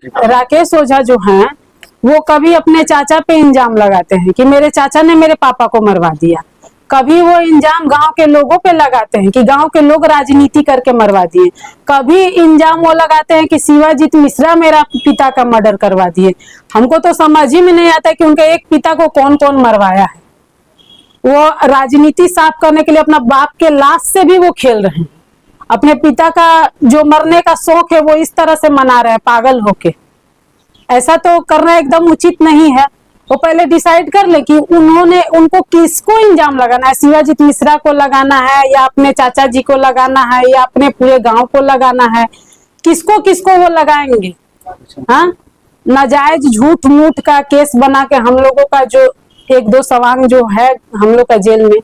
राकेश ओझा जो हैं वो कभी अपने चाचा पे इंजाम लगाते हैं कि मेरे चाचा ने मेरे पापा को मरवा दिया, कभी वो इंजाम गांव के लोगों पे लगाते हैं कि गांव के लोग राजनीति करके मरवा दिए, कभी इंजाम वो लगाते हैं कि शिवाजीत मिश्रा मेरा पिता का मर्डर करवा दिए। हमको तो समझ ही में नहीं आता कि उनके एक पिता को कौन कौन मरवाया है। वो राजनीति साफ करने के लिए अपना बाप के लाश से भी वो खेल रहे हैं। अपने पिता का जो मरने का शौक है वो इस तरह से मना रहे हैं पागल होके। ऐसा तो करना एकदम उचित नहीं है। वो पहले डिसाइड कर ले कि उनको किसको इंजाम लगाना है, शिवाजीत मिश्रा को लगाना है या अपने चाचा जी को लगाना है या अपने पूरे गांव को लगाना है, किसको किसको वो लगाएंगे। हाँ, नाजायज झूठ मूठ का केस बना के हम लोगों का जो एक दो सवांग जो है हम लोग का जेल में,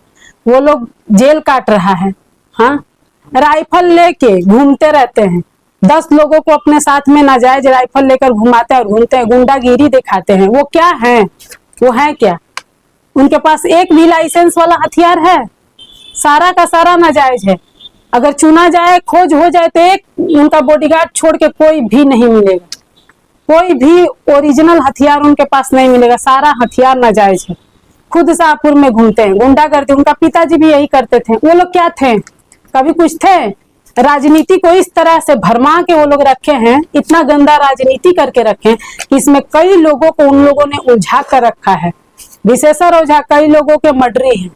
वो लोग जेल काट रहा है। हाँ, राइफल लेके घूमते रहते हैं, 10 लोगों को अपने साथ में नाजायज राइफल लेकर घुमाते हैं और घूमते हैं, गुंडागिरी दिखाते हैं। वो क्या है, वो है क्या? उनके पास एक भी लाइसेंस वाला हथियार है? सारा का सारा नाजायज है। अगर चुना जाए, खोज हो जाए तो एक उनका बॉडीगार्ड छोड़ के कोई भी नहीं मिलेगा, कोई भी ओरिजिनल हथियार उनके पास नहीं मिलेगा। सारा हथियार नाजायज है। खुद शाहपुर में घूमते हैं, गुंडागर्दी। उनका पिताजी भी यही करते थे। वो लोग क्या थे, कभी कुछ थे? राजनीति को इस तरह से भरमा के वो लोग रखे हैं, इतना गंदा राजनीति करके रखे हैं कि इसमें कई लोगों को उन लोगों ने उलझा कर रखा है। विशेषर ओझा कई लोगों के मर्डरी हैं।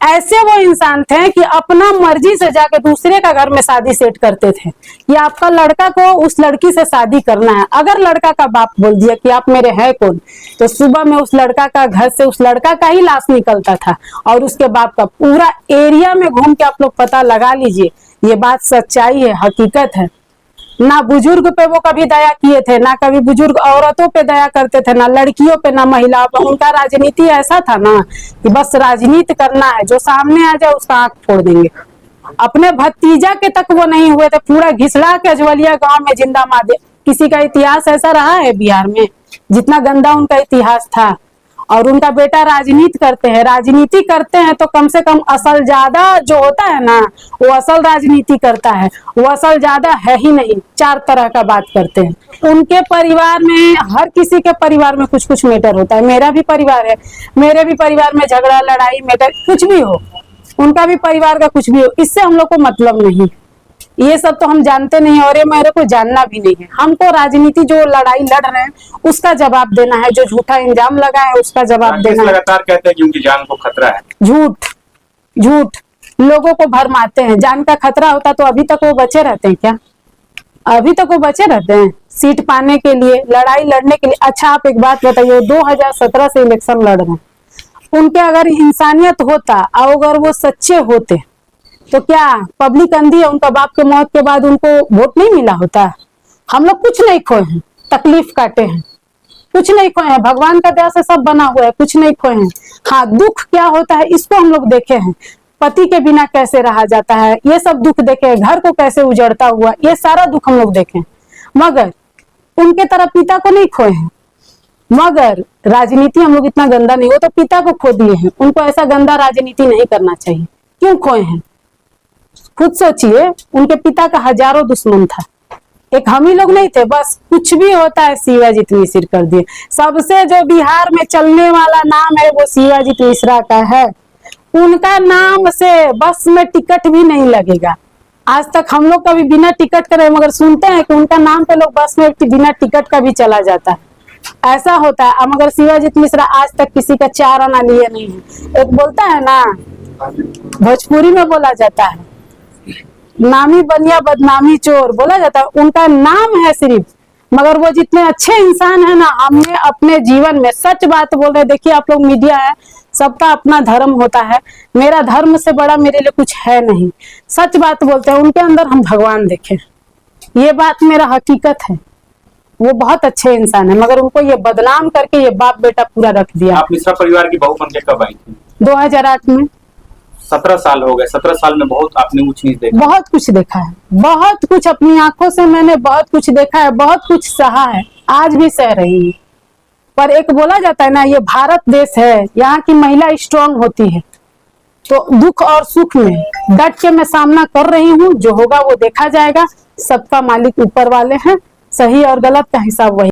ऐसे वो इंसान थे कि अपना मर्जी से जाके दूसरे का घर में शादी सेट करते थे कि आपका लड़का को उस लड़की से शादी करना है। अगर लड़का का बाप बोल दिया कि आप मेरे हैं कौन, तो सुबह में उस लड़का का घर से उस लड़का का ही लाश निकलता था और उसके बाप का। पूरा एरिया में घूम के आप लोग पता लगा लीजिए, ये बात सच्चाई है, हकीकत है। ना बुजुर्ग पे वो कभी दया किए थे, ना कभी बुजुर्ग औरतों पे दया करते थे, ना लड़कियों पे, ना महिलाओं पे। उनका राजनीति ऐसा था ना कि बस राजनीति करना है, जो सामने आ जाए उसका आंख फोड़ देंगे। अपने भतीजा के तक वो नहीं हुए थे, पूरा घिसड़ा के अजवलिया गांव में जिंदा मार दिया। किसी का इतिहास ऐसा रहा है बिहार में जितना गंदा उनका इतिहास था? और उनका बेटा राजनीति करते हैं। राजनीति करते हैं तो कम से कम असल ज्यादा जो होता है ना, वो असल राजनीति करता है। वो असल ज्यादा है ही नहीं, 4 तरह का बात करते हैं। उनके परिवार में, हर किसी के परिवार में कुछ कुछ मैटर होता है। मेरा भी परिवार है, मेरे भी परिवार में झगड़ा लड़ाई मैटर कुछ भी हो, उनका भी परिवार का कुछ भी हो, इससे हम लोग को मतलब नहीं। ये सब तो हम जानते नहीं और ये मेरे को जानना भी नहीं है। हमको राजनीति जो लड़ाई लड़ रहे हैं उसका जवाब देना है, जो झूठा इंजाम लगा है उसका जवाब देना है। लगातार कहते हैं कि उनकी जान को खतरा है। झूठ झूठ लोगों को भरमाते हैं। जान का खतरा होता तो अभी तक वो बचे रहते हैं क्या? अभी तक वो बचे रहते हैं सीट पाने के लिए, लड़ाई लड़ने के लिए। अच्छा, आप एक बात बताइए, 2017 से इलेक्शन लड़ रहे हैं, उनके अगर इंसानियत होता और अगर वो सच्चे होते तो क्या पब्लिक अंधी है? उनका बाप के मौत के बाद उनको वोट नहीं मिला होता? हम लोग कुछ नहीं खोए हैं, तकलीफ काटे हैं, कुछ नहीं खोए हैं। भगवान का दया से सब बना हुआ है, कुछ नहीं खोए हैं। हाँ, दुख क्या होता है इसको हम लोग देखे हैं। पति के बिना कैसे रहा जाता है, ये सब दुख देखे। घर को कैसे उजड़ता हुआ, ये सारा दुख हम लोग देखे। मगर उनके तरह पिता को नहीं खोए हैं। मगर राजनीति हम लोग इतना गंदा नहीं, वो तो पिता को खो दिए हैं। उनको ऐसा गंदा राजनीति नहीं करना चाहिए। क्यों खोए हैं? खुद सोचिए, उनके पिता का हजारों दुश्मन था, एक हम ही लोग नहीं थे। बस कुछ भी होता है शिवाजीत मिश्र कर दिए। सबसे जो बिहार में चलने वाला नाम है वो शिवाजीत मिश्रा का है। उनका नाम से बस में टिकट भी नहीं लगेगा। आज तक हम लोग कभी बिना टिकट करे, मगर सुनते हैं कि उनका नाम पे लोग बस में बिना टिकट का भी चला जाता है। ऐसा होता है। मगर शिवाजीत मिश्रा आज तक किसी का 4 आना लिए नहीं है। एक बोलता है ना, भोजपुरी में बोला जाता है, नामी बनिया बदनामी चोर बोला जाता है। उनका नाम है सिर्फ, मगर वो जितने अच्छे इंसान है ना, हमने अपने जीवन में सच बात बोल रहे। देखिए आप लोग, मीडिया है, सबका अपना धर्म होता है। मेरा धर्म से बड़ा मेरे लिए कुछ है नहीं। सच बात बोलते हैं, उनके अंदर हम भगवान देखे। ये बात मेरा हकीकत है। वो बहुत अच्छे इंसान है, मगर उनको ये बदनाम करके ये बाप बेटा पूरा रख दिया। आप मिश्रा परिवार की बहू बन के कब आई थी? 2008 में। 17 साल हो गए। 17 साल में बहुत आपने ऊंच नीच देखा। बहुत कुछ देखा है, बहुत कुछ अपनी आंखों से मैंने बहुत कुछ देखा है, बहुत कुछ सहा है, आज भी सह रही है। पर एक बोला जाता है ना, ये भारत देश है, यहाँ की महिला स्ट्रांग होती है। तो दुख और सुख में डट के मैं सामना कर रही हूँ। जो होगा वो देखा जाएगा। सबका मालिक ऊपर वाले हैं। सही और गलत का हिसाब वही